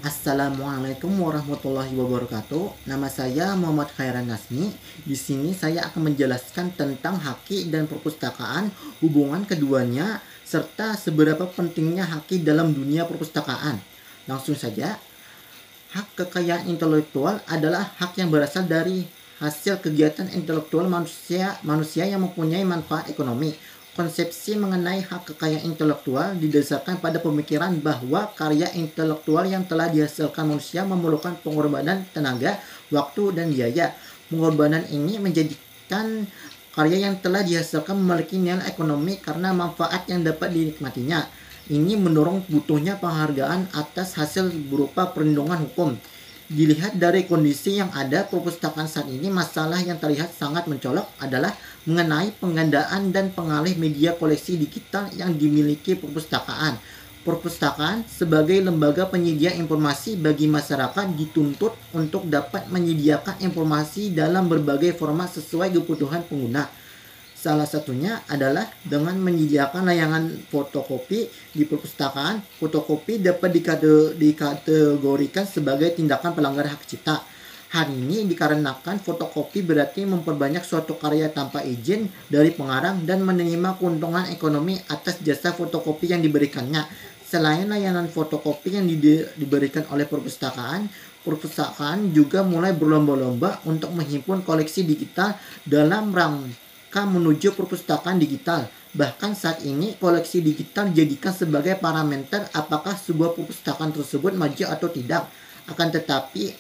Assalamualaikum warahmatullahi wabarakatuh. Nama saya Muhammad Khairan Nasmi. Di sini saya akan menjelaskan tentang haki dan perpustakaan, hubungan keduanya, serta seberapa pentingnya haki dalam dunia perpustakaan. Langsung saja, hak kekayaan intelektual adalah hak yang berasal dari hasil kegiatan intelektual manusia yang mempunyai manfaat ekonomi. Konsepsi mengenai hak kekayaan intelektual didasarkan pada pemikiran bahwa karya intelektual yang telah dihasilkan manusia memerlukan pengorbanan tenaga, waktu, dan biaya. Pengorbanan ini menjadikan karya yang telah dihasilkan memiliki nilai ekonomi karena manfaat yang dapat dinikmatinya. Ini mendorong butuhnya penghargaan atas hasil berupa perlindungan hukum. Dilihat dari kondisi yang ada perpustakaan saat ini, masalah yang terlihat sangat mencolok adalah mengenai penggandaan dan pengalih media koleksi digital yang dimiliki perpustakaan. Perpustakaan sebagai lembaga penyedia informasi bagi masyarakat dituntut untuk dapat menyediakan informasi dalam berbagai format sesuai kebutuhan pengguna. Salah satunya adalah dengan menyediakan layanan fotokopi di perpustakaan. Fotokopi dapat dikategorikan sebagai tindakan pelanggaran hak cipta. Hal ini dikarenakan fotokopi berarti memperbanyak suatu karya tanpa izin dari pengarang dan menerima keuntungan ekonomi atas jasa fotokopi yang diberikannya. Selain layanan fotokopi yang diberikan oleh perpustakaan, perpustakaan juga mulai berlomba-lomba untuk menghimpun koleksi digital dalam rangka menuju perpustakaan digital. Bahkan saat ini koleksi digital dijadikan sebagai parameter apakah sebuah perpustakaan tersebut maju atau tidak. Akan tetapi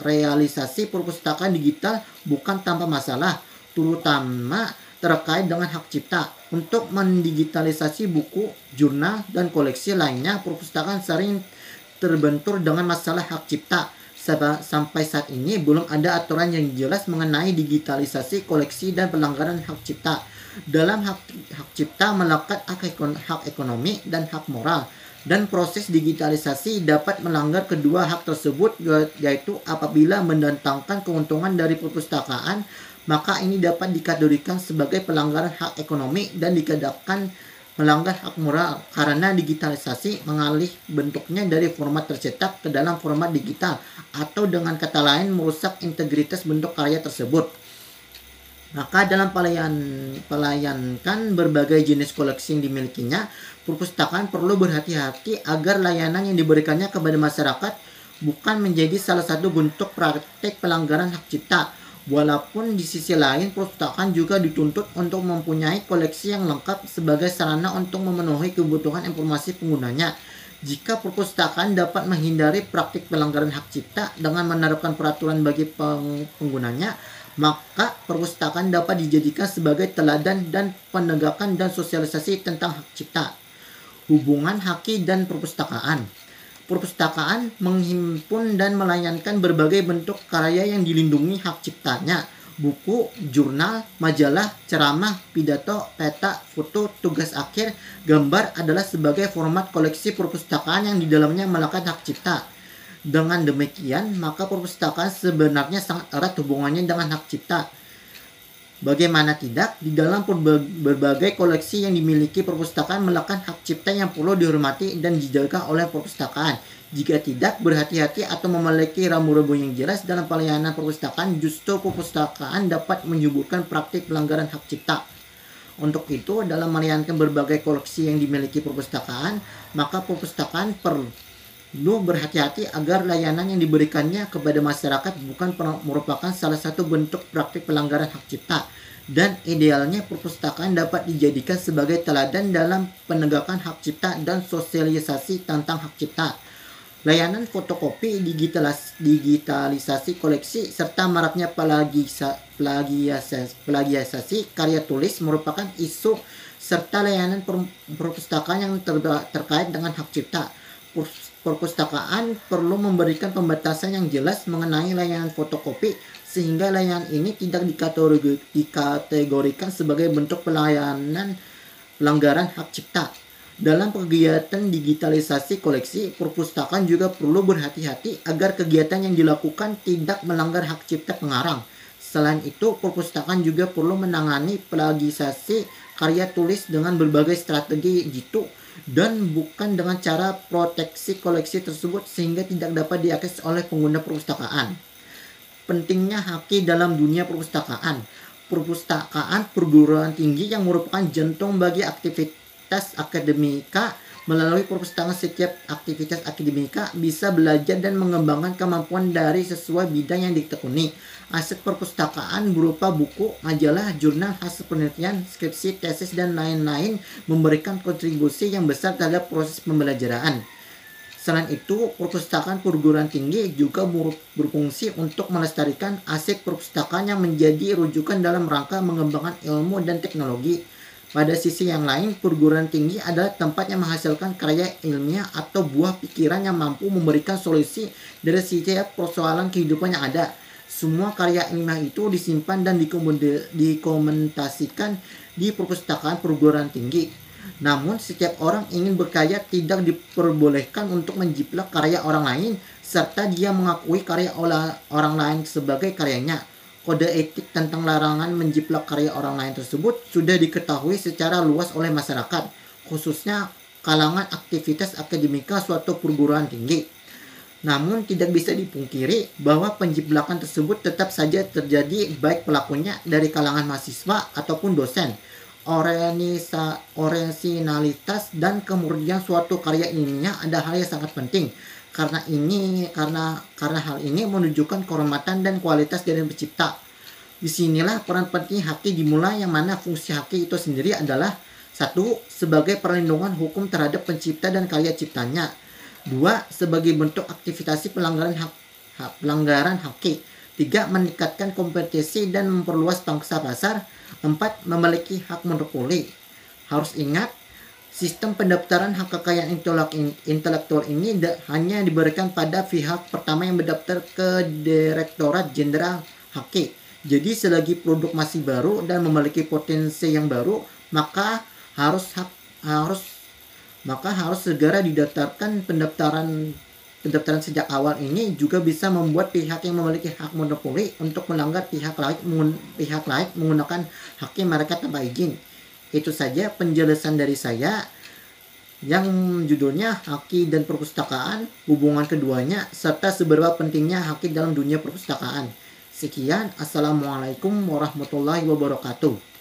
realisasi perpustakaan digital bukan tanpa masalah, terutama terkait dengan hak cipta. Untuk mendigitalisasi buku, jurnal, dan koleksi lainnya, perpustakaan sering terbentur dengan masalah hak cipta. Sampai saat ini belum ada aturan yang jelas mengenai digitalisasi koleksi dan pelanggaran hak cipta. Dalam hak cipta melekat hak ekonomi dan hak moral, dan proses digitalisasi dapat melanggar kedua hak tersebut, yaitu apabila mendatangkan keuntungan dari perpustakaan, maka ini dapat dikategorikan sebagai pelanggaran hak ekonomi dan dikatakan melanggar hak moral karena digitalisasi mengalih bentuknya dari format tercetak ke dalam format digital, atau dengan kata lain merusak integritas bentuk karya tersebut. Maka dalam pelayankan berbagai jenis koleksi yang dimilikinya, perpustakaan perlu berhati-hati agar layanan yang diberikannya kepada masyarakat bukan menjadi salah satu bentuk praktek pelanggaran hak cipta. Walaupun di sisi lain perpustakaan juga dituntut untuk mempunyai koleksi yang lengkap sebagai sarana untuk memenuhi kebutuhan informasi penggunanya. Jika perpustakaan dapat menghindari praktik pelanggaran hak cipta dengan menerapkan peraturan bagi penggunanya, maka perpustakaan dapat dijadikan sebagai teladan dan penegakan dan sosialisasi tentang hak cipta. Hubungan haki dan perpustakaan. Perpustakaan menghimpun dan melayangkan berbagai bentuk karya yang dilindungi hak ciptanya. Buku, jurnal, majalah, ceramah, pidato, peta, foto, tugas akhir, gambar adalah sebagai format koleksi perpustakaan yang di dalamnya melekat hak cipta. Dengan demikian, maka perpustakaan sebenarnya sangat erat hubungannya dengan hak cipta. Bagaimana tidak, di dalam berbagai koleksi yang dimiliki perpustakaan melekat hak cipta yang perlu dihormati dan dijaga oleh perpustakaan. Jika tidak berhati-hati atau memiliki rambu-rambu yang jelas dalam pelayanan perpustakaan, justru perpustakaan dapat menyuburkan praktik pelanggaran hak cipta. Untuk itu, dalam melayankan berbagai koleksi yang dimiliki perpustakaan, maka perpustakaan perlu berhati-hati agar layanan yang diberikannya kepada masyarakat bukan merupakan salah satu bentuk praktik pelanggaran hak cipta, dan idealnya perpustakaan dapat dijadikan sebagai teladan dalam penegakan hak cipta dan sosialisasi tentang hak cipta. Layanan fotokopi, digitalisasi koleksi, serta maraknya plagiasasi karya tulis merupakan isu serta layanan perpustakaan yang terkait dengan hak cipta. Perpustakaan perlu memberikan pembatasan yang jelas mengenai layanan fotokopi sehingga layanan ini tidak dikategorikan sebagai bentuk pelayanan pelanggaran hak cipta. Dalam kegiatan digitalisasi koleksi, perpustakaan juga perlu berhati-hati agar kegiatan yang dilakukan tidak melanggar hak cipta pengarang. Selain itu, perpustakaan juga perlu menangani plagiasi karya tulis dengan berbagai strategi jitu dan bukan dengan cara proteksi koleksi tersebut sehingga tidak dapat diakses oleh pengguna perpustakaan. Pentingnya haki dalam dunia perpustakaan. Perpustakaan perguruan tinggi yang merupakan jantung bagi aktivitas akademika. Melalui perpustakaan, setiap aktivitas akademika bisa belajar dan mengembangkan kemampuan dari sesuai bidang yang ditekuni. Aset perpustakaan berupa buku, majalah, jurnal, hasil penelitian, skripsi, tesis, dan lain-lain memberikan kontribusi yang besar terhadap proses pembelajaran. Selain itu, perpustakaan perguruan tinggi juga berfungsi untuk melestarikan aset perpustakaan yang menjadi rujukan dalam rangka mengembangkan ilmu dan teknologi. Pada sisi yang lain, perguruan tinggi adalah tempat yang menghasilkan karya ilmiah atau buah pikiran yang mampu memberikan solusi dari setiap persoalan kehidupan yang ada. Semua karya ilmiah itu disimpan dan dikomentasikan di perpustakaan perguruan tinggi. Namun, setiap orang ingin berkarya tidak diperbolehkan untuk menjiplak karya orang lain, serta dia mengakui karya orang lain sebagai karyanya. Kode etik tentang larangan menjiplak karya orang lain tersebut sudah diketahui secara luas oleh masyarakat, khususnya kalangan aktivitas akademika suatu perguruan tinggi. Namun tidak bisa dipungkiri bahwa penjiplakan tersebut tetap saja terjadi baik pelakunya dari kalangan mahasiswa ataupun dosen. Orisinalitas dan kemurnian suatu karya ilmiah adalah hal yang sangat penting. Karena hal ini menunjukkan kehormatan dan kualitas dari pencipta. Disinilah peran penting haki dimulai, yang mana fungsi haki itu sendiri adalah: 1. Sebagai perlindungan hukum terhadap pencipta dan karya ciptanya. 2. Sebagai bentuk aktivitas pelanggaran haki. 3. Meningkatkan kompetisi dan memperluas pangsa pasar. 4. Memiliki hak monopoli. Harus ingat, sistem pendaftaran hak kekayaan intelektual ini hanya diberikan pada pihak pertama yang mendaftar ke Direktorat Jenderal Haki. Jadi selagi produk masih baru dan memiliki potensi yang baru, maka harus segera didaftarkan. Pendaftaran sejak awal ini juga bisa membuat pihak yang memiliki hak monopoli untuk melanggar pihak lain menggunakan hak mereka tanpa izin. Itu saja penjelasan dari saya yang judulnya Haki dan Perpustakaan, hubungan keduanya, serta seberapa pentingnya haki dalam dunia perpustakaan. Sekian, Assalamualaikum warahmatullahi wabarakatuh.